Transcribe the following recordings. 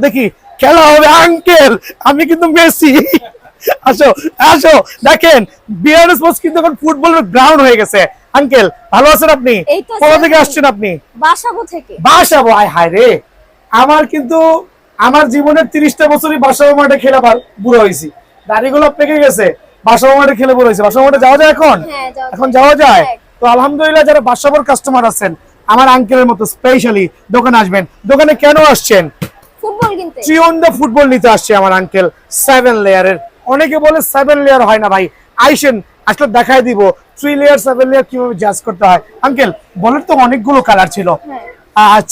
দেখি খেলা হবে আঙ্কেল, আমি কিন্তু মেসি। আসো আসো, দেখেন বিআর স্পোর্টস কিন্তু এখন ফুটবলের গ্রাউন্ড হয়ে গেছে। আঙ্কেল ভালো আছেন আপনি? কোথা থেকে আসছেন আপনি? বাসাবো থেকে। বাসাবো, আয় হায় রে, আমার কিন্তু আমার জীবনের 30টা বছরই বাসাবো মাঠে খেলে বুড়ো হয়েছি, দাড়িগুলো পেকে গেছে। বাসাবো মাঠে খেলে বুড়ো হয়েছে। বাসাবো মাঠে যাওয়া যায় এখন? এখন যাওয়া যায়। তো আলহামদুলিল্লাহ, যারা বাসাবোর কাস্টমার আছেন আমার আঙ্কেলের মতো স্পেশালি দোকানে আসবেন। দোকানে কেন আসছেন? ফুটবল কিনতে। চিওন্দা ফুটবল নিতে আসছে আমার আঙ্কেল 7 লেয়ারের। অনেকে বলে 7 লেয়ার হয় না ভাই, আইসেন আসলে দেখাই দিব 3 লেয়ার 7 লেয়ার কিভাবে জাজ করতে হয়। আঙ্কেল বলের তো অনেকগুলো কালার ছিল,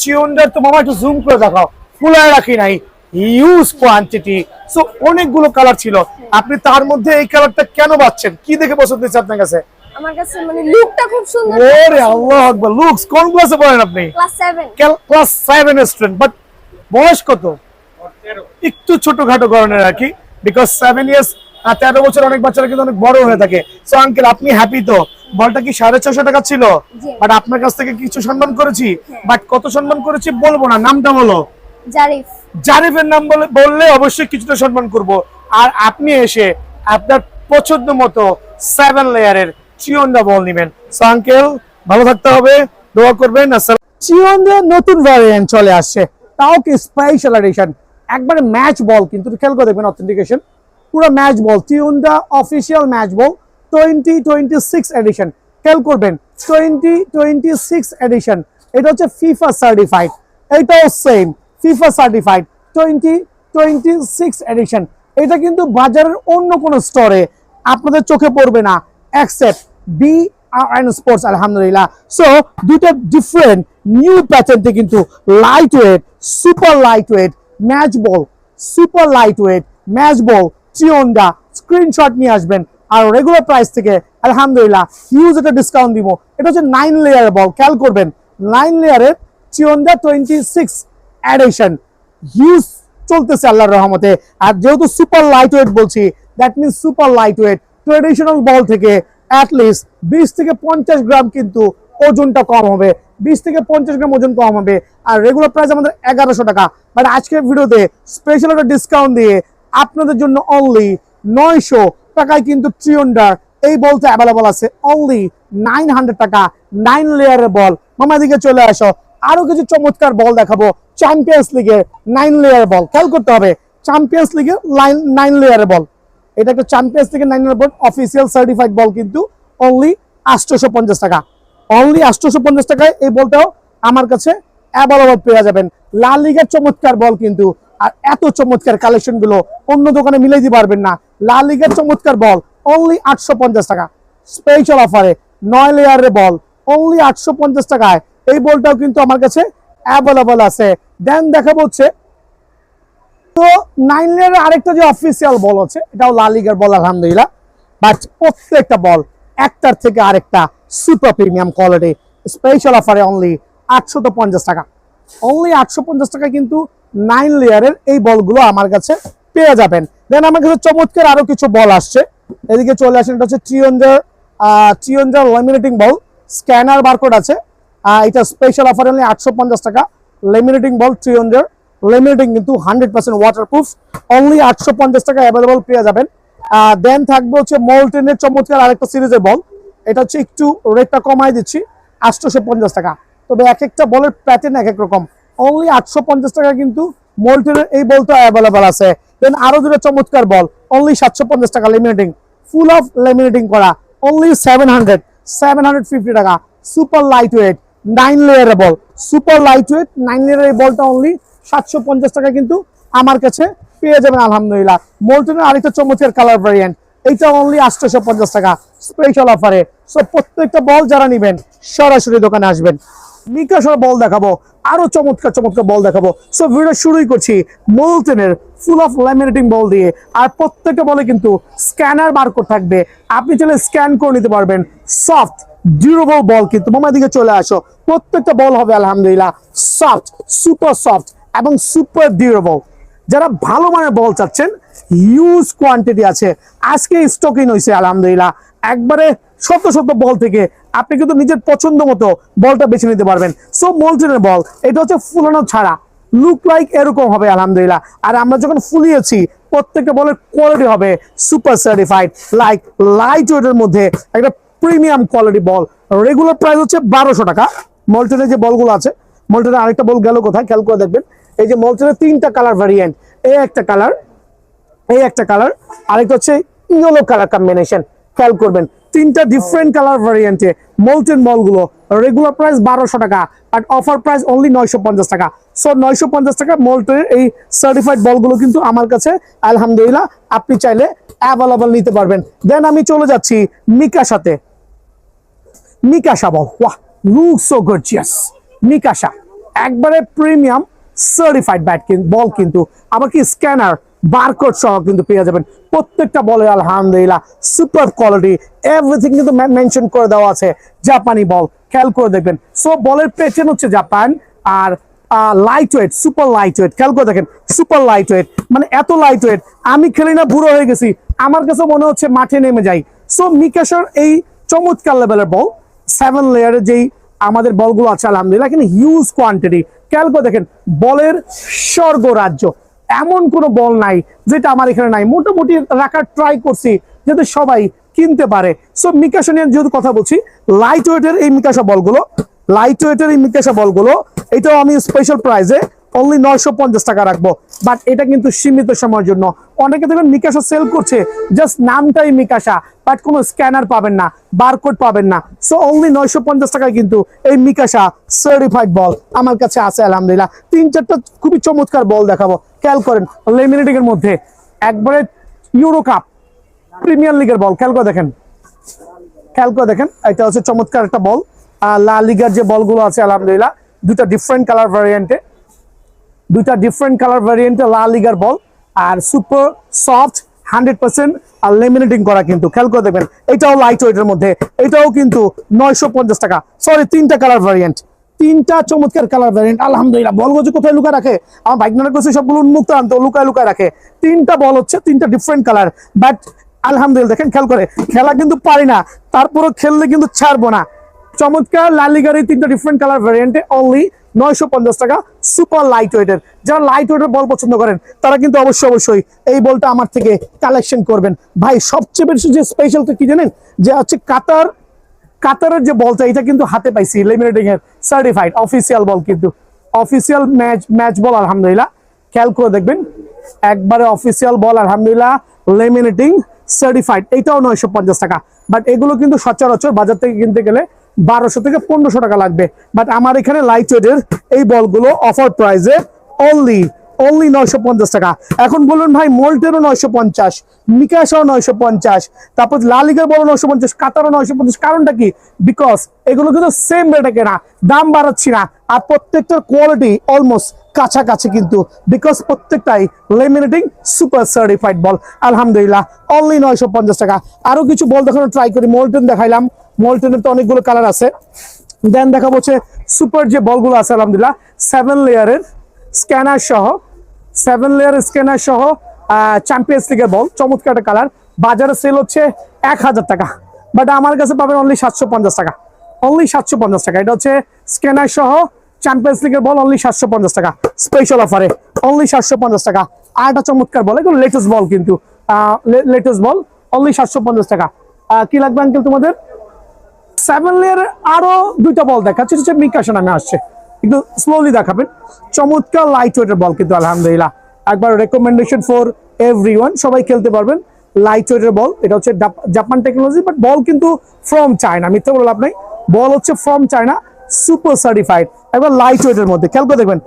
চিওন্ডার তো মামা একটু জুম করে দেখাও, ফুলায় রাখি নাই, হিউজ কোয়ান্টিটি, সো অনেকগুলো কালার ছিল। আপনি তার মধ্যে এই কালারটা কেন বাছছেন? কি দেখে পছন্দ হয়েছে আপনার কাছে? আমার কাছে মানে লুকটা খুব সুন্দর। ওরে আল্লাহ আকবার, লুকস। কোন ক্লাসে পড়েন আপনি? ক্লাস 7। ক্লাস 7 স্টুডেন্ট, বাট বয়স কত? একটু ছোটখাটো ধরনের আর কি, বিকজ 7 ইয়ার্স 13 বছর অনেক বাচ্চারা কিন্তু অনেক বড় হয়ে থাকে। সো আঙ্কেল আপনি হ্যাপি তো? বলটা কি 650 টাকা ছিল, বাট আপনার কাছ থেকে কিছু সম্মান করেছি। বাট কত সম্মান করেছি বলবো না, নামটা বলো। জারিফ। জারিফের নাম বললে অবশ্যই কিছুটা সম্মান করব। আর আপনি এসে আপনার পছন্দ মতো 7 লেয়ারের চিওন্ডা বল নেবেন। সো আঙ্কেল ভালো থাকতে হবে, দোয়া করবেন। আসসালাম। চিওন্ডা নতুন ভ্যারিয়েন্ট চলে আসছে, তাও কি স্পেশাল এডিশন, একবারে ম্যাচ বল। কিন্তু খেয়াল করে দেখবেন অথেন্টিকেশন, পুরো ম্যাচ বল, চিওন্ডা অফিসিয়াল ম্যাচ বল 2026 এডিশন। খেয়াল করবেন 2026 এডিশন। এটা হচ্ছে ফিফা সার্টিফাইড, এটাও সেম ফিফা সার্টিফাইড 2026 এডিশন। এটা কিন্তু বাজারের অন্য কোন স্টোরে আপনাদের চোখে পড়বে না এক্সেপ্ট বিআরএন স্পোর্টস। আলহামদুলিল্লাহ। সো দুটো ডিফারেন্ট নিউ প্যাটার্নতে কিন্তু lightweight, super lightweight match ball, super lightweight match ball চিওন্ডা স্ক্রিনশট নিয়ে আসবেন। আর রেগুলার প্রাইস থেকে আলহামদুলিল্লাহ হিউজ একটা ডিসকাউন্ট দিব। এটা হচ্ছে 9 লেয়ারের বল। খেয়াল করবেন 9 লেয়ারের চিওন্ডা 26 এডিশন হিউজ চলতেছে আল্লাহর রহমতে। আর যেহেতু সুপার লাইট ওয়েট বলছি, that means super lightweight. Traditional ball থেকে অ্যাটলিস্ট 20 থেকে 50 গ্রাম কিন্তু ওজনটা কম হবে, 20 থেকে 50 গ্রাম ওজন কম হবে। আর রেগুলার প্রাইস আমাদের 1100 টাকা, বাট আজকের ভিডিওতে স্পেশাল একটা ডিসকাউন্ট দিয়ে আপনাদের জন্য অনলি 900 টাকায় কিন্তু চিওন্ডার এই বলটা অ্যাভেলেবল আছে। অনলি 900 টাকা 9 লেয়ারের বল। মামা দিকে চলে আসো, আরো কিছু চমৎকার বল দেখাবো। চ্যাম্পিয়ন্স লিগের 9 লেয়ার বল। খেয়াল করতে হবে চ্যাম্পিয়ন্স লিগের 9 লেয়ারের বল। এটা একটা চ্যাম্পিয়ন্স লিগের 9 লেয়ার বল, অফিসিয়াল সার্টিফাইড বল, কিন্তু অনলি 850 টাকা। অনলি 850 টাকায় এই বলটাও আমার কাছে অ্যাভেলেবল পেয়ে যাবেন। লা লিগার চমৎকার বল কিন্তু, আর এত চমৎকার কালেকশন গুলো অন্য দোকানে মিলাই দিতে পারবেন না। লা লিগার চমৎকার বল অনলি 850 টাকা স্পেশাল অফারে। 9 লেয়ারের বল অনলি 850 টাকায় এই বলটাও কিন্তু আমার কাছে অ্যাভেলেবল আছে। দেন দেখাবো হচ্ছে তো 9 লেয়ারের আরেকটা যে অফিসিয়াল বল আছে, এটাও লা লিগার বল আলহামদুলিল্লাহ। বাট প্রত্যেকটা বল একটার থেকে আরেকটা সুপার প্রিমিয়াম কোয়ালিটি। স্পেশাল অফারে অনলি 850 টাকা। অনলি 850 টাকা কিন্তু 9 লেয়ারের এই বলগুলো আমার কাছে পেয়ে যাবেন। দেন আমার কাছে চমৎকার আরো কিছু বল আসছে, এদিকে চলে আসেন। এটা হচ্ছে চিওন্ডার লেমিনেটিং বল, স্ক্যানার বারকোড আছে। এটা স্পেশাল অফার অনলি 850 টাকা। লেমিনেটিং বল চিওন্ডার লেমিনেটিং কিন্তু 100% ওয়াটারপ্রুফ, অনলি 850 টাকা অ্যাভেলেবল পেয়ে যাবেন। দেন থাকবে হচ্ছে মোল্টেনের চমৎকার আরেকটা সিরিজের বল। এটা হচ্ছে একটু রেটটা কমাই দিচ্ছি, 850 টাকা। তবে এক একটা বলের প্যাটার্ন এক এক রকম। অনলি 850 টাকা কিন্তু মোল্টেনের এই বলটা অ্যাভেলেবল আছে। দেন আরো দুটো চমৎকার বল অনলি 750 টাকা লেমিনেটিং, ফুল অফ লেমিনেটিং করা, অনলি 750 টাকা। সুপার লাইট ওয়েট 9 লেয়ারের বল, সুপার লাইট ওয়েট 9 লেয়ারের বলটা অনলি 750 টাকা কিন্তু আমার কাছে পেয়ে যাবেন আলহামদুলিল্লাহ। মোল্টনের আরেকটা চমৎকার কালার ভ্যারিয়েন্ট, এইটা অনলি 850 টাকা স্পেশাল অফারে। সো প্রত্যেকটা বল যারা নেবেন সরাসরি দোকানে আসবেন। নিকাশর বল দেখাবো, আরো চমৎকার চমৎকার বল দেখাবো। সো ভিডিও শুরুই করছি মোল্টনের ফুল অফ ল্যামিনেটিং বল দিয়ে। আর প্রত্যেকটা বলে কিন্তু স্ক্যানার বারকোড থাকবে, আপনি চাইলে স্ক্যান করে নিতে পারবেন। সফট ডিউরেবল বল কিন্তু মামার দিকে চলে আসো, প্রত্যেকটা বল হবে আলহামদুলিল্লাহ সফট, সুপার সফট এবং সুপার ডিউরেবল। যারা ভালো মানের বল চাচ্ছেন হিউজ কোয়ান্টিটি আছে, আজকে স্টকিং হয়েছে আলহামদুলিল্লাহ। একবারে শত শত বল থেকে আপনি কিন্তু নিজের পছন্দ মতো বলটা বেছে নিতে পারবেন। সো মোল্টনের বল, এটা হচ্ছে ফুলানো ছাড়া, লুক লাইক এরকম হবে আলহামদুলিল্লাহ। আর আমরা যখন ফুলিয়েছি প্রত্যেকটা বলের কোয়ালিটি হবে সুপার সার্টিফাইড, লাইক লাইট ওয়েটের মধ্যে একটা প্রিমিয়াম কোয়ালিটি বল। রেগুলার প্রাইস হচ্ছে 1200 টাকা। মল্টনের যে বলগুলো আছে, মল্টনের আরেকটা বল গেল কোথায় খেয়াল করে দেখবেন। এই যে মল্টনের 3টা কালার ভ্যারিয়েন্ট, এই একটা কালার, এই একটা কালার, আরেকটা হচ্ছে ইয়েলো কালার কম্বিনেশন। খেয়াল করবেন 3টা ডিফারেন্ট কালার ভ্যারিয়েন্টে মল্টেন বলগুলো। রেগুলার প্রাইস 1200 টাকা, বাট অফার প্রাইস অনলি 950 টাকা। সো 950 টাকা মল্টের এই সার্টিফাইড বলগুলো কিন্তু আমার কাছে আলহামদুলিল্লাহ আপনি চাইলে অ্যাভেলেবল নিতে পারবেন। দেন আমি চলে যাচ্ছি মিকাশাতে। মিকাশা বল, ওয়াহ, লুক সো গর্জিয়াস। মিকাশা একবারে প্রিমিয়াম সার্টিফাইড ব্যাট বল, কিন্তু আবার কি স্ক্যানার বারকোড সহ কিন্তু পেয়ে যাবেন প্রত্যেকটা বলে আলহামদুলিল্লাহ সুপার কোয়ালিটি, এভরিথিং কিন্তু মেনশন করে দেওয়া আছে। জাপানি বল খেয়াল করে দেখবেন। সো বলের প্যাটার্ন হচ্ছে জাপান, আর lightweight, super lightweight. খেয়াল করে দেখেন সুপার লাইট ওয়েট, মানে এত লাইট ওয়েট আমি খেলি না, বুড়ো হয়ে গেছি, আমার কাছে মনে হচ্ছে মাঠে নেমে যাই। সো মিকাশার এই চমৎকার লেভেলের বল 7 লেয়ারের যেই আমাদের বলগুলো আছে আলহামদুলিল্লাহ কিন্তু হিউজ কোয়ান্টিটি। খেয়াল করে দেখেন বলের স্বর্গ রাজ্য, এমন কোনো বল নাই যেটা আমার এখানে নাই। মোটামুটি রাখার ট্রাই করছি যাতে সবাই কিনতে পারে। সো মিকাশা নিয়ে যেহেতু কথা বলছি, লাইট ওয়েটের এই মিকাশা বলগুলো, লাইট ওয়েটের এই মিকাশা বলগুলো এটাও আমি স্পেশাল প্রাইসে অনলি 950 টাকা রাখবো। বাট এটা কিন্তু সীমিত সময়ের জন্য। অনেকে দেখবেন মিকাশা সেল করছে, জাস্ট নামটাই মিকাশা, বাট কোনো স্ক্যানার পাবেন না, বারকোড পাবেন না। সো অনলি 950 টাকায় কিন্তু এই মিকাশা সার্টিফাইড বল আমার কাছে আছে আলহামদুলিল্লাহ। 3-4টা খুবই চমৎকার বল দেখাবো। খেয়াল করেন লেমিনেটিং এর মধ্যে একবারে ইউরো কাপ প্রিমিয়ার লিগের বল। খেয়াল করে দেখেন, খেয়াল করে দেখেন, এটা হচ্ছে চমৎকার একটা বল। লা লিগার যে বলগুলো আছে আলহামদুলিল্লাহ দুটা ডিফারেন্ট কালার ভ্যারিয়েন্টে, দুইটা ডিফারেন্ট কালার ভ্যারিয়েন্টে লা লিগার বল, আর সুপার সফট 100% আর লেমিনেটিং করা কিন্তু। খেয়াল করে দেখবেন এটাও লাইট ওয়েটের মধ্যে, এটাও কিন্তু 950 টাকা। সরি 3টা কালার ভ্যারিয়েন্ট, 3টা চমৎকার কালার ভ্যারিয়েন্ট আলহামদুলিল্লাহ। বলগুলো যে কোথায় লুকায় রাখে আমার বাইক মনে করছে সবগুলো উন্মুক্ত আনতো, লুকায় লুকায় রাখে। 3টা বল হচ্ছে 3টা ডিফারেন্ট কালার, বাট আলহামদুলিল্লাহ দেখেন খেয়াল করে খেলা কিন্তু পারি না, তারপরও খেললে কিন্তু ছাড়বো না। চমৎকার লা লিগার এই 3টা ডিফারেন্ট কালার ভ্যারিয়েন্টে অনলি 950 টাকা সুপার লাইট ওয়েটের। যারা লাইট ওয়েটের বল পছন্দ করেন তারা কিন্তু অবশ্যই এই বলটা আমার থেকে কালেকশন করবেন। ভাই সবচেয়ে বেশি যে স্পেশাল তো কি জানেন, যে হচ্ছে কাতারের যে বলটা এটা কিন্তু হাতে পাইছি লেমিনেটিং এর সার্টিফাইড অফিসিয়াল বল, কিন্তু অফিসিয়াল ম্যাচ বল আলহামদুলিল্লাহ। খেয়াল করে দেখবেন একবারে অফিসিয়াল বল আলহামদুলিল্লাহ লেমিনেটিং সার্টিফাইড, এটাও 950 টাকা। বাট এগুলো কিন্তু সচরাচর বাজার থেকে কিনতে গেলে 1200 থেকে 1500 টাকা লাগবে। বাট আমার এখানে লাইট ওয়েটের এই বলগুলো অফার প্রাইসে অনলি 950 টাকা। এখন বলুন ভাই মোল্টেরও 950, মিকাশাও 950, তারপর লা লিগার বড় 950, কাতারও 950। কারণটা কি? বিকজ এগুলো কিন্তু সেম রেটে কেনা, দাম বাড়াচ্ছি না, আর প্রত্যেকটার কোয়ালিটি অলমোস্ট কাছাকাছি কিন্তু, বিকজ প্রত্যেকটাই লেমিনেটিং সুপার সার্টিফাইড বল আলহামদুলিল্লাহ অনলি 950 টাকা। আরো কিছু বল দেখানো ট্রাই করি। মোল্টেন দেখাইলাম, মোল্টেনের তো অনেকগুলো কালার আছে। দেন দেখা হচ্ছে সুপার যে বলগুলো আছে আলহামদুলিল্লাহ 7 লেয়ারের স্ক্যানার সহ, 7 লেয়ারের স্ক্যানার সহ চ্যাম্পিয়ন্স লিগের বল, চমৎকার একটা কালার। বাজারে সেল হচ্ছে 1000 টাকা, বাট আমার কাছে পাবেন অনলি 750 টাকা, অনলি 750 টাকা। এটা হচ্ছে স্ক্যানার সহ চ্যাম্পিয়ন্স লিগের বল অনলি 750 টাকা স্পেশাল অফারে, অনলি 750 টাকা। আর একটা চমৎকার বল, এগুলো লেটেস্ট বল কিন্তু, লেটেস্ট বল অনলি 750 টাকা। কি লাগবে আঙ্কেল তোমাদের? 7 লেয়ারের আরো 2টা বল দেখাচ্ছে, হচ্ছে মিকাশা নামে আসছে, একটু স্লোলি দেখাবেন। চমৎকার লাইট ওয়েটের বল কিন্তু আলহামদুলিল্লাহ একবার রেকমেন্ডেশন ফর এভরিওয়ান, সবাই খেলতে পারবেন। লাইট ওয়েটের বল, এটা হচ্ছে জাপান টেকনোলজি, বাট বল কিন্তু ফ্রম চায়না, মিথ্যা বলে লাভ নাই, বল হচ্ছে ফ্রম চায়না সুপার সার্টিফাইড, একবার লাইট ওয়েটের মধ্যে। খেয়াল করে দেখবেন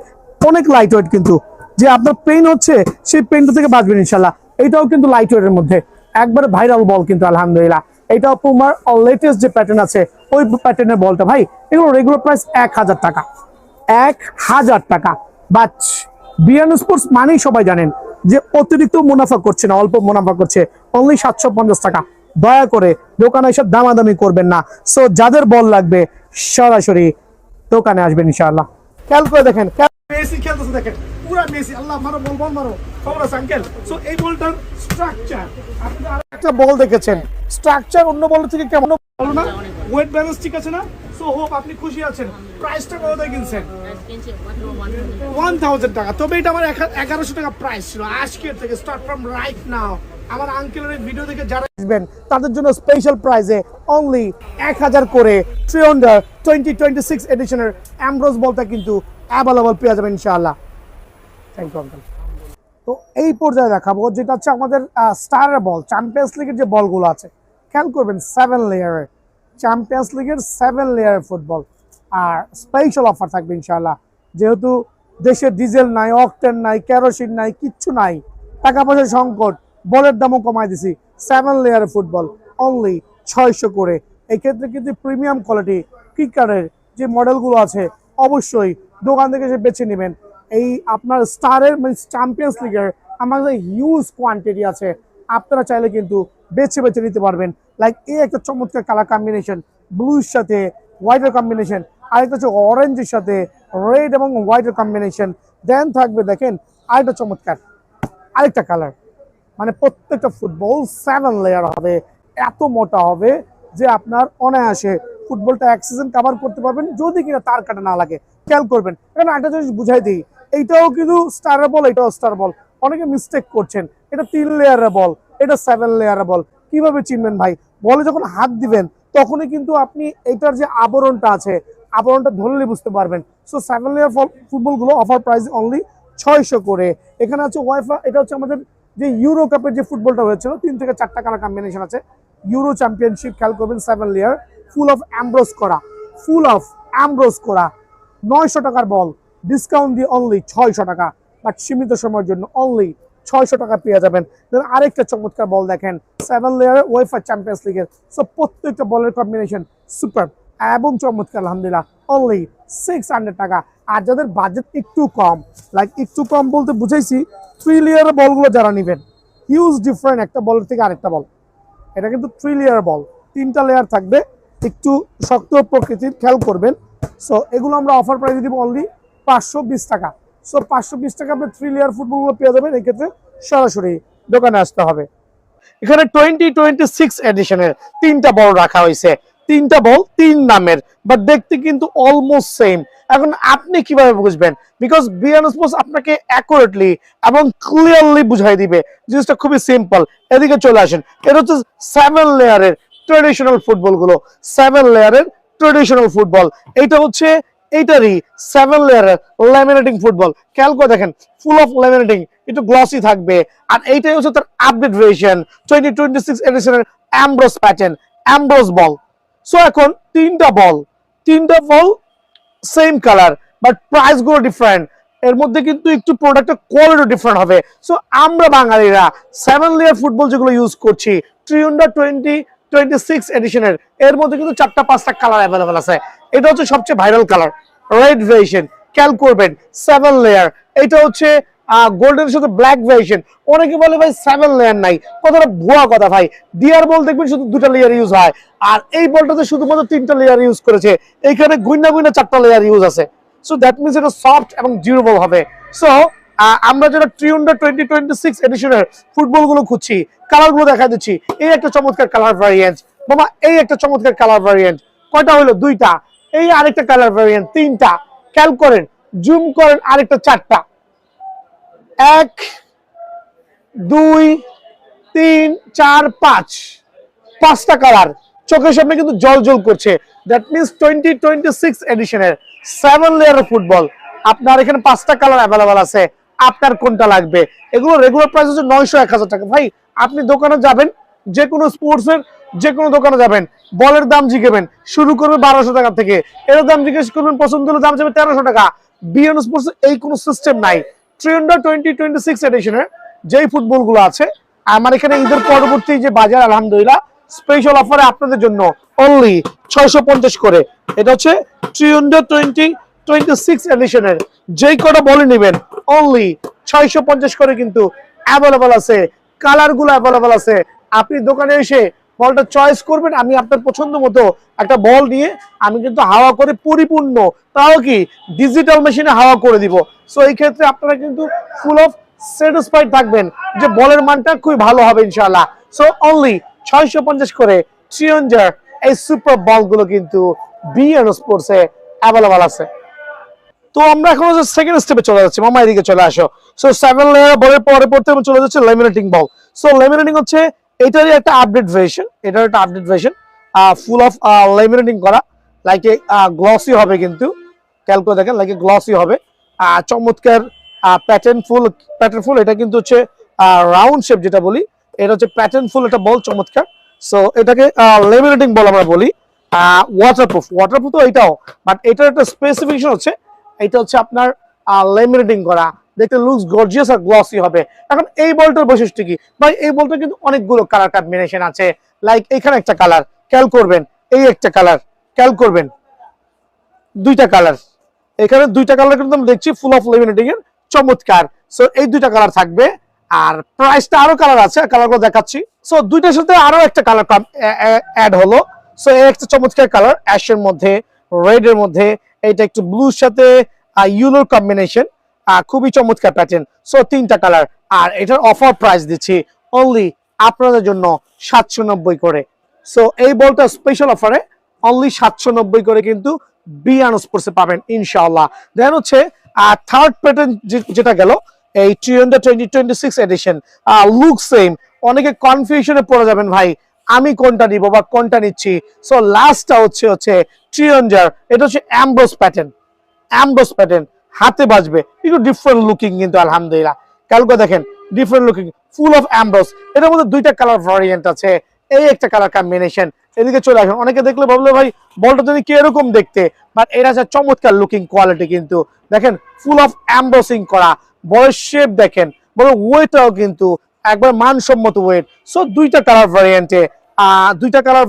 অনেক লাইট ওয়েট কিন্তু, যে আপনার পেইন হচ্ছে সেই পেইনটা থেকে বাঁচবেন ইনশাল্লাহ। এটাও কিন্তু লাইট ওয়েটের মধ্যে একবারে ভাইরাল বল কিন্তু আলহামদুলিল্লাহ। এটাও পুমার লেটেস্ট যে প্যাটার্ন আছে ওই প্যাটার্নের বলটা। ভাই এগুলো রেগুলার প্রাইস 1000 টাকা, 1000 টাকা। বাট বিয়ান স্পোর্টস মানেই সবাই জানেন যে অতিরিক্ত মুনাফা করছে না, অল্প মুনাফা করছে, অনলি 750 টাকা। দয়া করে দোকানে এসে দামাদামি করবেন না। সো যাদের বল লাগবে সরাসরি দোকানে আসবেন ইনশাআল্লাহ। খেয়াল করে দেখেন মেসি খেলতেছে, দেখেন পুরো মেসি, আল্লাহ মারো বল, বল মারো, খবর আছে আঙ্কেল। সো এই বলটার স্ট্রাকচার, আপনি আরেকটা বল দেখেছেন, স্ট্রাকচার অন্য বল থেকে কেমন ভালো না? ওয়েট ব্যালেন্স ঠিক আছে না? সো হোপ আপনি খুশি আছেন। প্রাইসটা কত কিনছেন? Price কিনছি মাত্র 1000 1000 টাকা। তবে এটা আমার 1100 টাকা প্রাইস ছিল আজকের থেকে, স্টার্ট ফ্রম রাইট নাও। আমার আঙ্কেলের এই ভিডিও দেখে যারা আসবেন তাদের জন্য স্পেশাল প্রাইসে অনলি 1000 করে ট্রিয়ন্ডার 2026 এডিশনের অ্যামব্রোস বলটা কিন্তু অ্যাভেলেবল পেয়ে যাবেন ইনশাআল্লাহ। Thank you uncle. তো এই পর্যায়ে দেখাবো যেটা হচ্ছে আমাদের স্টারের বল, চ্যাম্পিয়ন্স লিগের যে বলগুলো আছে খেয়াল করবেন 7 লেয়ারের চ্যাম্পিয়ন্স লিগের 7 লেয়ারের ফুটবল। আর স্পেশাল অফার থাকবে ইনশাআল্লাহ, যেহেতু দেশে ডিজেল নাই, অকটেন নাই, কেরোসিন নাই, কিচ্ছু নাই, টাকা পয়সার সংকট, বলের দামও কমাই দিছি। 7 লেয়ারের ফুটবল অনলি 600 করে। এক্ষেত্রে কিন্তু প্রিমিয়াম কোয়ালিটি কিকারের যে মডেলগুলো আছে অবশ্যই দোকান থেকে এসে বেছে নেবেন। এই আপনার স্টারের মানে চ্যাম্পিয়ন্স লিগের আমাদের হিউজ কোয়ান্টিটি আছে, আপনারা চাইলে কিন্তু বেছে বেছে নিতে পারবেন। লাইক এই একটা চমৎকার কালার কম্বিনেশন, ব্লুর সাথে হোয়াইটের কম্বিনেশন, আরেকটা হচ্ছে অরেঞ্জের সাথে রেড এবং হোয়াইটের কম্বিনেশন। দেন থাকবে দেখেন আরেকটা চমৎকার আরেকটা কালার, মানে প্রত্যেকটা ফুটবল 7 লেয়ার হবে, এত মোটা হবে যে আপনার অনায়াসে ফুটবলটা এক সিজন কভার করতে পারবেন যদি কিনা তার কাটা না লাগে। খেয়াল করবেন, এখানে একটা জিনিস বুঝাই দিই, এইটাও কিন্তু স্টারের বল, এটাও স্টার বল। অনেকে মিস্টেক করছেন, এটা 3 লেয়ারের বল, এটা 7 লেয়ারের বল। কিভাবে চিনবেন ভাই? বলে যখন হাত দিবেন তখনই কিন্তু আপনি এটার যে আবরণটা আছে আবরণটা ধরলে বুঝতে পারবেন। সো 7 লেয়ার ফুটবলগুলো অফার প্রাইস অনলি 600 করে। এখানে আছে ওয়াইফা, এটা হচ্ছে আমাদের যে ইউরো কাপের যে ফুটবলটা হয়েছিল 3 থেকে 4টা কালার কম্বিনেশন আছে। ইউরো চ্যাম্পিয়নশিপ খেয়াল করবেন 7 লেয়ার, ফুল অফ অ্যামব্রোস করা, 900 টাকার বল, ডিসকাউন্ট দিয়ে অনলি 600 টাকা, বাট সীমিত সময়ের জন্য অনলি 600 টাকা পেয়ে যাবেন। দেন আরেকটা চমৎকার বল দেখেন 7 লেয়ারের ওয়েফা চ্যাম্পিয়ন্স লিগের। সো প্রত্যেকটা বলের কম্বিনেশন সুপার এবং চমৎকার, আলহামদুলিল্লাহ অনলি 600 টাকা। আর যাদের বাজেট একটু কম, লাইক একটু কম বলতে বুঝাইছি 3 লেয়ারের বলগুলো যারা নেবেন, হিউজ ডিফারেন্ট একটা বলের থেকে আরেকটা বল। এটা কিন্তু 3 লেয়ার বল, 3টা লেয়ার থাকবে, একটু শক্ত প্রকৃতির, খেয়াল করবেন। সো এগুলো আমরা অফার প্রাইসে দিব অনলি 520 টাকা। সো 520 টাকা আপনি 3 লেয়ার ফুটবলগুলো পেয়ে যাবেন। এই ক্ষেত্রে সরাসরি দোকানে আসতে হবে। এখানে 2026 এডিশনের 3টা বল রাখা হয়েছে, 3টা বল 3 নামের, বাট দেখতে কিন্তু অলমোস্ট সেম। এখন আপনি কিভাবে বুঝবেন? বিকজ বিএন স্পোর্টস আপনাকে অ্যাকুরেটলি এবং ক্লিয়ারলি বুঝাই দিবে। জিনিসটা খুবই সিম্পল। এদিকে চলে আসেন, এটা হচ্ছে 7 লেয়ারের ট্রেডিশনাল ফুটবলগুলো, 7 লেয়ারের ট্রেডিশনাল ফুটবল। এইটা হচ্ছে এইটারই 7 লেয়ারের ল্যামিনেটিং ফুটবল। খেয়াল করে দেখেন, ফুল অফ ল্যামিনেটিং, একটু গ্লসি থাকবে। আর এইটাই হচ্ছে তার আপডেট ভার্সন 2026 এডিশনের Ambrose pattern, Ambrose ball. So এখন 3টা ball same colour, but price গুলো ডিফারেন্ট। এর মধ্যে কিন্তু একটু প্রোডাক্টের কোয়ালিটি ডিফারেন্ট হবে। সো আমরা বাঙালিরা 7 লেয়ার ফুটবল যেগুলো ইউজ করছি ট্রিয়ন্ডার 2026 এডিশনের, এর মধ্যে কিন্তু 4টা-5টা কালার অ্যাভেলেবল আছে। এটা হচ্ছে সবচেয়ে ভাইরাল কালার, রেড ভার্সন। খেয়াল করবেন 7 লেয়ার, এটা হচ্ছে গোল্ডেনের সাথে ব্ল্যাক ভার্সন। অনেকে বলে ভাই 7 লেয়ার নাই, কথাটা ভুয়া কথা ভাই। ডিআর বল দেখবেন শুধু 2টা লেয়ার ইউজ হয়, আর এই বলটাতে শুধুমাত্র 3টা লেয়ার ইউজ করেছে। এইখানে গুইনা 4টা লেয়ার ইউজ আছে। সো দ্যাট মিনস এটা সফট এবং ডিউরেবল হবে। সো আমরা যেটা ট্রিয়ন্ডার 2026 এডিশনের ফুটবল গুলো খুঁজছি, কালার গুলো দেখা দিচ্ছি। এই একটা চমৎকার কালার ভ্যারিয়েন্ট বাবা, এই একটা চমৎকার কালার ভ্যারিয়েন্ট। কয়টা হলো? 2টা। এই আরেকটা কালার ভ্যারিয়েন্ট 3টা। খেয়াল করেন, জুম করেন, আরেকটা 4টা। 1 2 3 4 5টা কালার চোখের সামনে কিন্তু জল জল করছে। দ্যাট মিনস 2026 এডিশনের 7 লেয়ারের ফুটবল আপনার এখানে 5টা কালার অ্যাভেলেবল আছে। আপনার কোনটা লাগবে? এগুলো রেগুলার প্রাইস হচ্ছে 900-1000 টাকা। ভাই আপনি দোকানে যাবেন, যে কোনো স্পোর্টসের যে কোনো দোকানে যাবেন, বলের দাম জিজ্ঞেবেন, শুরু করবে 1200 টাকা থেকে, এর দাম জিজ্ঞেস করবেন, পছন্দ হলে দাম যাবে 1300 টাকা। বিএন স্পোর্টস এই কোনো সিস্টেম নাই। ট্রিয়ন্ডার 2026 এডিশনের যেই ফুটবলগুলো আছে আমার এখানে ঈদের পরবর্তী যে বাজার, আলহামদুলিল্লাহ স্পেশাল অফারে আপনাদের জন্য অনলি 650 করে। এটা হচ্ছে ট্রিয়ন্ডার 2026 এডিশনের যেই কটা বলে নেবেন অনলি 650 করে কিন্তু অ্যাভেলেবল আছে। কালার গুলো অ্যাভেলেবল আছে। আপনি দোকানে এসে বলটা চয়েস করবেন, আমি আপনার পছন্দ মতো একটা বল নিয়ে আমি কিন্তু হাওয়া করে পরিপূর্ণ, তাও কি ডিজিটাল মেশিনে হাওয়া করে দিব। সো এই ক্ষেত্রে আপনারা কিন্তু ফুল অফ স্যাটিসফাইড থাকবেন যে বলের মানটা খুবই ভালো হবে ইনশাআল্লাহ। সো অনলি 650 করে ট্রিয়ন্ডার এই সুপার বলগুলো কিন্তু বিএন স্পোর্টসে অ্যাভেলেবল আছে। তো আমরা এখন সেকেন্ড স্টেপে চলে যাচ্ছি, মামা এদিকে চলে আসো। সো 7 লেয়ার বলের পরে আমরা চলে যাচ্ছে লেমিনেটিং বল। সো লেমিনেটিং হচ্ছে এটারই একটা আপডেট ভার্সন, এটার একটা update version, full of laminating করা, লাইক গ্লসি হবে, কিন্তু খেয়াল করে দেখেন লাইক গ্লসি হবে, চমৎকার প্যাটার্ন ফুল। এটা কিন্তু হচ্ছে রাউন্ড শেপ যেটা বলি, এটা হচ্ছে প্যাটার্ন ফুল একটা বল, চমৎকার। সো এটাকে লেমিনেটিং বল আমরা বলি। ওয়াটারপ্রুফ তো এটাও, বাট এটার একটা স্পেসিফিকেশন হচ্ছে এটা হচ্ছে আপনার লেমিনেটিং করা, দেখতে লুকস গর্জিয়াস আর গ্লসি হবে। এখন এই বলটার বৈশিষ্ট্য কি ভাই? এই বলটা কিন্তু অনেকগুলো কালার কম্বিনেশন আছে, লাইক এখানে একটা কালার খেয়াল করবেন, এই একটা কালার খেয়াল করবেন, দুইটা কালার, এখানে দুইটা কালার কিন্তু আমরা দেখছি ফুল অফ লেমিনেটিং এর, চমৎকার। সো এই দুইটা কালার থাকবে, আর প্রাইসটা আরো কালার আছে, কালারগুলো দেখাচ্ছি। সো দুইটার সাথে আরো একটা কালার অ্যাড হলো। সো এই একটা চমৎকার কালার, অ্যাশের মধ্যে, রেড এর মধ্যে, এটা একটু ব্লুর সাথে ইয়েলোর কম্বিনেশন, খুবই চমৎকার প্যাটার্ন। সো তিনটা কালার, আর এটার অফার প্রাইস দিচ্ছি অনলি আপনাদের জন্য 790 করে। সো এই বলটা স্পেশাল অফারে অনলি 790 করে কিন্তু বিয়ান স্পোর্টসে পাবেন ইনশাআল্লাহ। দেন হচ্ছে থার্ড প্যাটার্ন যেটা গেল এই 2026 এডিশন, লুক সেম, অনেকে কনফিউশনে পড়ে যাবেন ভাই আমি কোনটা নিব বা কোনটা নিচ্ছি। সো লাস্টটা হচ্ছে 300, এটা হচ্ছে অ্যামব্রোস প্যাটার্ন, হাতে বাজবে, একটু ডিফারেন্ট লুকিং কিন্তু আলহামদুলিল্লাহ। কালকে দেখেন different looking, full of Ambrose. এটার মধ্যে দুইটা কালার ভ্যারিয়েন্ট আছে, এই একটা কালার কম্বিনেশন। এদিকে চলে আসেন, অনেকে দেখলে ভাবলো ভাই বলটা যদি কি এরকম দেখতে, বাট এটা হচ্ছে চমৎকার লুকিং কোয়ালিটি কিন্তু দেখেন, ফুল অফ অ্যামব্রোসিং করা, বলের শেপ দেখেন, বলের ওয়েটটাও কিন্তু একবার মানসম্মত ওয়েট। সো দুইটা কালার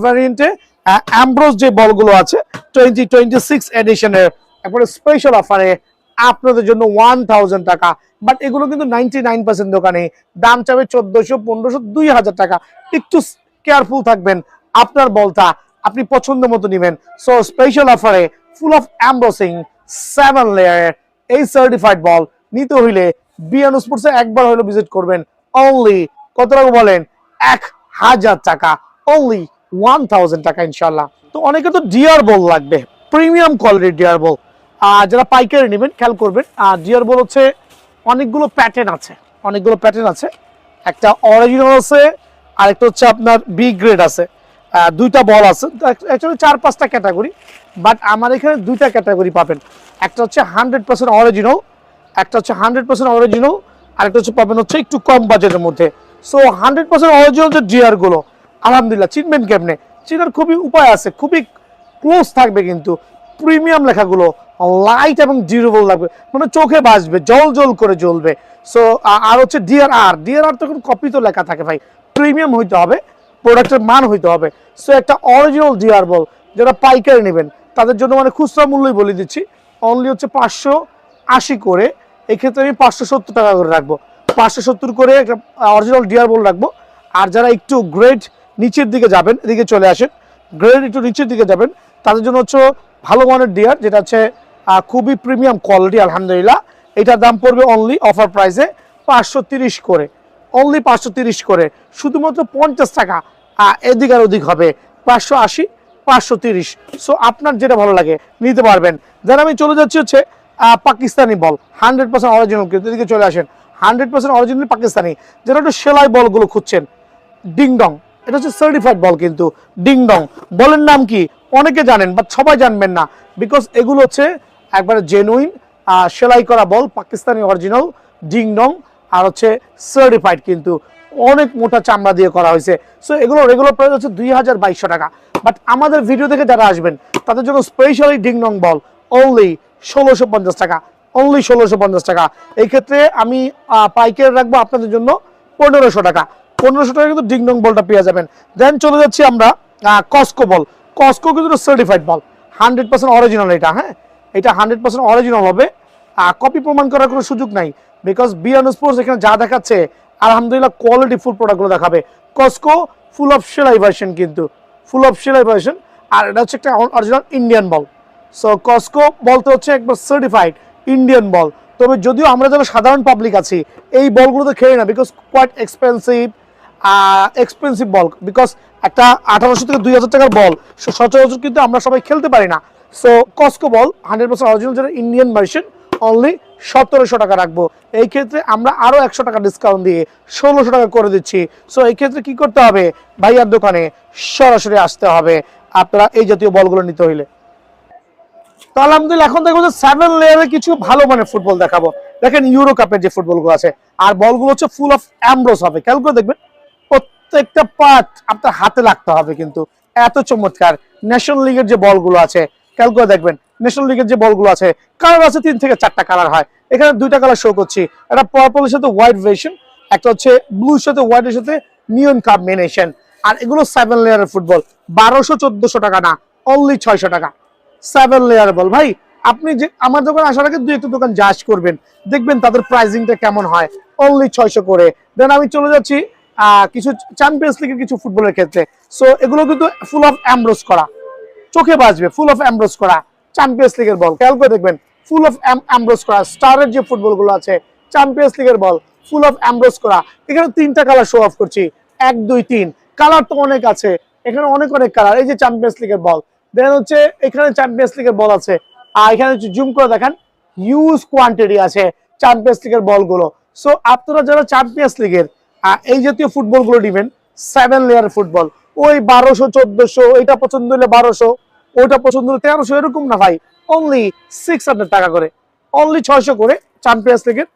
ভ্যারিয়েন্টে অ্যামব্রোস যে বলগুলো আছে 2026 এডিশনের একবারে স্পেশাল অফারে আপনাদের জন্য 1000 টাকা। বাট এগুলো কিন্তু 99% দোকানে দাম চাবে 1400, 1500, 2000 টাকা। একটু কেয়ারফুল থাকবেন, আপনার বলটা আপনি পছন্দ মতো নেবেন। সো স্পেশাল অফারে ফুল অফ অ্যামব্রোসিং 7 লেয়ারের এই সার্টিফাইড বল নিতে হইলে বিয়ান স্পোর্টসে একবার হলো ভিজিট করবেন। অনলি কত টাকা বলেন? 1000 টাকা, অনলি 1000 টাকা ইনশাল্লাহ। তো অনেকে তো ডিআর বল লাগবে, প্রিমিয়াম কোয়ালিটির ডিআর বল, যারা পাইকারি নেবেন খেয়াল করবেন। ডিআর বল হচ্ছে অনেকগুলো প্যাটার্ন আছে, একটা অরিজিনাল আছে, আরেকটা হচ্ছে আপনার বি গ্রেড আছে, দুইটা বল আছে, অ্যাকচুয়ালি 4-5টা ক্যাটাগরি, বাট আমার এখানে দুইটা ক্যাটাগরি পাবেন। একটা হচ্ছে 100% অরিজিনাল, আর একটা হচ্ছে পাবেন হচ্ছে একটু কম বাজেটের মধ্যে। সো 100% অরিজিনাল যে ডিআর গুলো আলহামদুলিল্লাহ চিনবেন কেমনে? চিনার খুবই উপায় আছে, খুবই ক্লোজ থাকবে, কিন্তু প্রিমিয়াম লেখাগুলো লাইট এবং ডিউরেবল লাগবে, মানে চোখে বাজবে, জল করে জ্বলবে। সো আর হচ্ছে ডিআরআর তো কোনো কপি তো লেখা থাকে ভাই, প্রিমিয়াম হইতে হবে, প্রোডাক্টের মান হইতে হবে। সো একটা অরিজিনাল ডিআর বল যারা পাইকারি নেবেন তাদের জন্য মানে খুচরা মূল্যই বলে দিচ্ছি, অনলি হচ্ছে 580 করে। এক্ষেত্রে আমি 570 টাকা করে রাখবো, 570 করে একটা অরিজিনাল ডিআর বল রাখবো। আর যারা একটু গ্রেড নিচের দিকে যাবেন, এদিকে চলে আসেন, গ্রেড একটু নিচের দিকে যাবেন, তাদের জন্য হচ্ছে ভালো মানের ডিআর, যেটা হচ্ছে খুবই প্রিমিয়াম কোয়ালিটি আলহামদুলিল্লাহ। এটার দাম পড়বে অনলি অফার প্রাইসে 530 করে, অনলি 530 করে, শুধুমাত্র 50 টাকা এদিক আর ওদিক হবে, 580, 530। সো আপনার যেটা ভালো লাগে নিতে পারবেন। দেন আমি চলে যাচ্ছি হচ্ছে পাকিস্তানি বল, 100% অরিজিনাল, কিন্তু এদিকে চলে আসেন, 100% অরিজিনাল পাকিস্তানি, যেটা একটু সেলাই বলগুলো খুঁজছেন, ডিংডং, এটা হচ্ছে সার্টিফাইড বল কিন্তু ডিংডং বলের নাম কি অনেকে জানেন, বাট সবাই জানবেন না, বিকজ এগুলো হচ্ছে একবারে জেনুইন সেলাই করা বল, পাকিস্তানি অরিজিনাল ডিংডং, আর হচ্ছে সার্টিফাইড, কিন্তু অনেক মোটা চামড়া দিয়ে করা হয়েছে। সো এগুলো রেগুলার প্রাইস হচ্ছে 2200 টাকা, বাট আমাদের ভিডিও থেকে যারা আসবেন তাদের জন্য স্পেশালি ডিংডং বল অনলি 1650 টাকা, অনলি 1650 টাকা। এই ক্ষেত্রে আমি পাইকারি রাখবো আপনাদের জন্য 1500 টাকা, 1500 টাকা কিন্তু ডিংডং বলটা পেয়ে যাবেন। দেন চলে যাচ্ছি আমরা কস্কো বল, কস্কো কিন্তু সার্টিফাইড বল, 100% অরিজিনাল, এটা হ্যাঁ, এটা 100% অরিজিনাল হবে, কপি প্রমাণ করার কোনো সুযোগ নাই, বিকজ বিয়ান স্পোর্টস এখানে যা দেখাচ্ছে আলহামদুলিল্লাহ কোয়ালিটি ফুল প্রোডাক্টগুলো দেখাবে। কস্কো ফুল অফ সেলাই ভার্সন, কিন্তু ফুল অফ সেলাই ভার্সন, আর এটা হচ্ছে একটা অরিজিনাল ইন্ডিয়ান বল। সো কস্কো বলতে হচ্ছে একবার সার্টিফাইড ইন্ডিয়ান বল। তবে যদিও আমরা যারা সাধারণ পাবলিক আছি এই বলগুলো তো খেয়ে না, because quite expensive, expensive ball, because একটা 1800 থেকে 2000 টাকার বল সচরাচর কিন্তু আমরা সবাই খেলতে পারি না। সো কস্কো বল 100% অরিজিনাল, যেটা ইন্ডিয়ান ভার্সন, অনলি 1700 টাকা রাখবো। এই ক্ষেত্রে আমরা আরো 100 টাকা ডিসকাউন্ট দিয়ে 1600 টাকা করে দিচ্ছি। সো এই ক্ষেত্রে কি করতে হবে, ভাইয়ার দোকানে সরাসরি আসতে হবে আপনারা এই জাতীয় বলগুলো নিতে হইলে। তো আলহামদুলিল্লাহ এখন দেখবো যে 7 লেয়ারের কিছু ভালো মানের ফুটবল দেখাবো। দেখেন ইউরো কাপের যে ফুটবলগুলো আছে, আর বলগুলো হচ্ছে ফুল অফ অ্যামব্রোস হবে। খেয়াল করে দেখবেন প্রত্যেকটা পার্ট আপনার হাতে লাগতে হবে, কিন্তু এত চমৎকার। ন্যাশনাল লিগের যে বলগুলো আছে খেয়াল করে দেখবেন, ন্যাশনাল লিগের যে বলগুলো আছে কালার আছে 3 থেকে 4টা কালার হয়, এখানে 2টা কালার শো করছি। একটা পার্পলের সাথে হোয়াইট ভেরিয়েশন, একটা হচ্ছে ব্লুর সাথে হোয়াইটের সাথে নিয়ন কম্বিনেশন। আর এগুলো 7 লেয়ারের ফুটবল, 1200-1400 টাকা না, অনলি 600 টাকা। 7 লেয়ার বল ভাই, আপনি যে আমার দোকানে আসার আগে 2-1টা দোকান জাজ করবেন, দেখবেন তাদের প্রাইসিংটা কেমন হয়, অনলি 600 করে। দেন আমি চলে যাচ্ছি কিছু চ্যাম্পিয়ন্স লিগের কিছু ফুটবলের ক্ষেত্রে। সো এগুলো কিন্তু ফুল অফ অ্যামব্রোস করা, চোখে বাজবে, ফুল অফ অ্যামব্রোস করা চ্যাম্পিয়ন্স লিগের বল। খেয়াল করে দেখবেন ফুল অফ অ্যামব্রোস করা। স্টারের যে ফুটবলগুলো আছে চ্যাম্পিয়ন্স লিগের বল, ফুল অফ অ্যামব্রোস করা। এখানে 3টা কালার শো অফ করছি, 1 2 3। কালার তো অনেক আছে, এখানে অনেক কালার। এই যে চ্যাম্পিয়ন্স লিগের বল, দেন হচ্ছে এখানে চ্যাম্পিয়ন্স লিগের বল আছে, আর এখানে হচ্ছে জুম করে দেখেন হিউজ কোয়ান্টিটি আছে চ্যাম্পিয়ন্স লিগের বলগুলো। সো আপনারা যারা চ্যাম্পিয়ন্স লিগের এই জাতীয় ফুটবলগুলো নেবেন, 7 লেয়ার ফুটবল, ওই 1200-1400, এটা পছন্দ হলে 1200, ওইটা পছন্দ হলে 1300, এরকম না ভাই, অনলি 600 টাকা করে, অনলি 600 করে চ্যাম্পিয়ন্স লিগের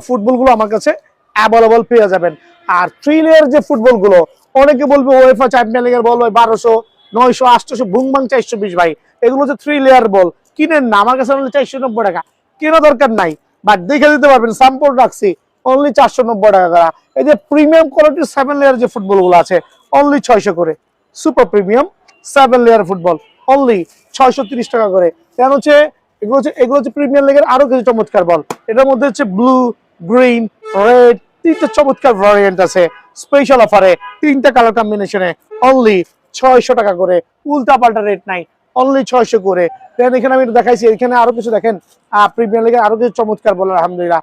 ফুটবলগুলো আমার কাছে অ্যাভেলেবল পেয়ে যাবেন। আর 3 লেয়ার যে ফুটবলগুলো, অনেকে বলবে ওয়েফা চ্যাম্পিয়ন লিগের বল ওই 1200, 900, 800, বুংবাং 420 ভাই, এগুলো হচ্ছে 3 লেয়ার বল। কিনেন না, আমার কাছে অনলি 490 টাকা, কেনা দরকার নাই, বাট দেখে দিতে পারবেন, স্যাম্পল রাখছি, অনলি 490 টাকা করা। এই যে প্রিমিয়াম কোয়ালিটির 7 লেয়ার যে ফুটবলগুলো আছে, অনলি 600 করে। Super premium 7 layer football, only 630 টাকা করে। কেন হচ্ছে এগুলো হচ্ছে প্রিমিয়ার লিগের আরো কিছু চমৎকার বল। এটার মধ্যে হচ্ছে ব্লু, গ্রিন, রেড, 3টা চমৎকার ভ্যারিয়েন্ট আছে স্পেশাল অফারে, 3টা কালার কম্বিনেশনে, অনলি 600 টাকা করে। উল্টা পাল্টা রেট নাই, অনলি 600 করে। দেন এখানে আমি দেখাইছি, এখানে আরো কিছু দেখেন প্রিমিয়ার লিগের আরো কিছু চমৎকার বল, আলহামদুলিল্লাহ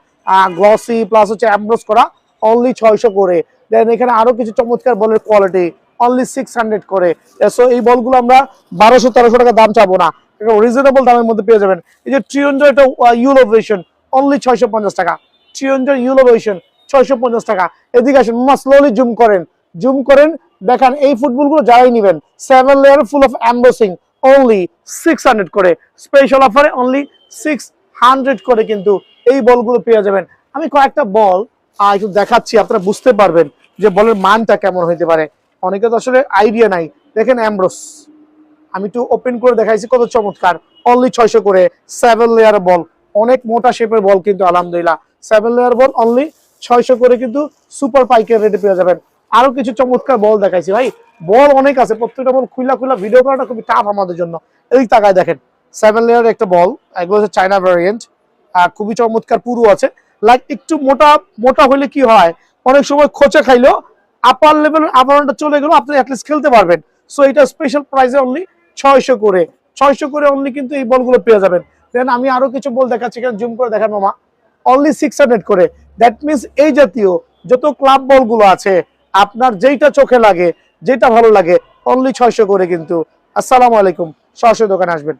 গ্লসি প্লাস হচ্ছে অ্যামব্রোস করা, অনলি 600 করে। দেন এখানে আরো কিছু চমৎকার বলের কোয়ালিটি, অনলি 600 করে। সো এই বলগুলো আমরা 1200-1300 টাকা দাম চাবো না, রিজনেবল দামের মধ্যে পেয়ে যাবেন। এই যে ট্রিয়নজো, এটা ইউরো ভার্সন, অনলি 650 টাকা। ট্রিয়নজো ইউরো ভার্সন 650 টাকা। এদিকে আসেন, স্লোলি জুম করেন দেখান এই ফুটবলগুলো যারাই নেবেন, 7 লেয়ার ফুল অফ এমবোসিং, অনলি 600 করে। স্পেশাল অফারে অনলি 600 করে কিন্তু এই বলগুলো পেয়ে যাবেন। আমি কয়েকটা বল একটু দেখাচ্ছি, আপনারা বুঝতে পারবেন যে বলের মানটা কেমন হইতে পারে। অনেকে তো আসলে আইডিয়া নাই। দেখেন অ্যামব্রোস, আমি একটু ওপেন করে দেখাইছি, কত চমৎকার, অনলি 600 করে। 7 লেয়ার বল, অনেক মোটা শেপের বল কিন্তু আলহামদুলিল্লাহ। 7 লেয়ার বল অনলি 600 করে কিন্তু সুপার পাইকারি রেটে পেয়ে যাবেন। আরো কিছু চমৎকার বল দেখাইছি ভাই, বল অনেক আছে, প্রত্যেকটা বল খুলা ভিডিও করাটা খুবই টাফ আমাদের জন্য। এই তাকায় দেখেন 7 লেয়ার একটা বল, এগুলো হচ্ছে চায়না ভ্যারিয়েন্ট, খুবই চমৎকার, পুরো আছে। লাইক একটু মোটা হলে কি হয়, অনেক সময় খোঁচা খাইলেও আপার লেভেলের আবরণটা চলে গেল, আপনি অ্যাটলিস্ট খেলতে পারবেন। সো এটা স্পেশাল প্রাইসে অনলি 600 করে, 600 করে অনলি কিন্তু এই বলগুলো পেয়ে যাবেন। দেন আমি আরো কিছু বল দেখাচ্ছি, এখানে জুম করে দেখান মামা, অনলি 600 করে। দ্যাট মিনস এই জাতীয় যত ক্লাব বলগুলো আছে, আপনার যেইটা চোখে লাগে, যেটা ভালো লাগে, অনলি 600 করে কিন্তু। আসসালামু আলাইকুম, সরাসরি দোকানে আসবেন।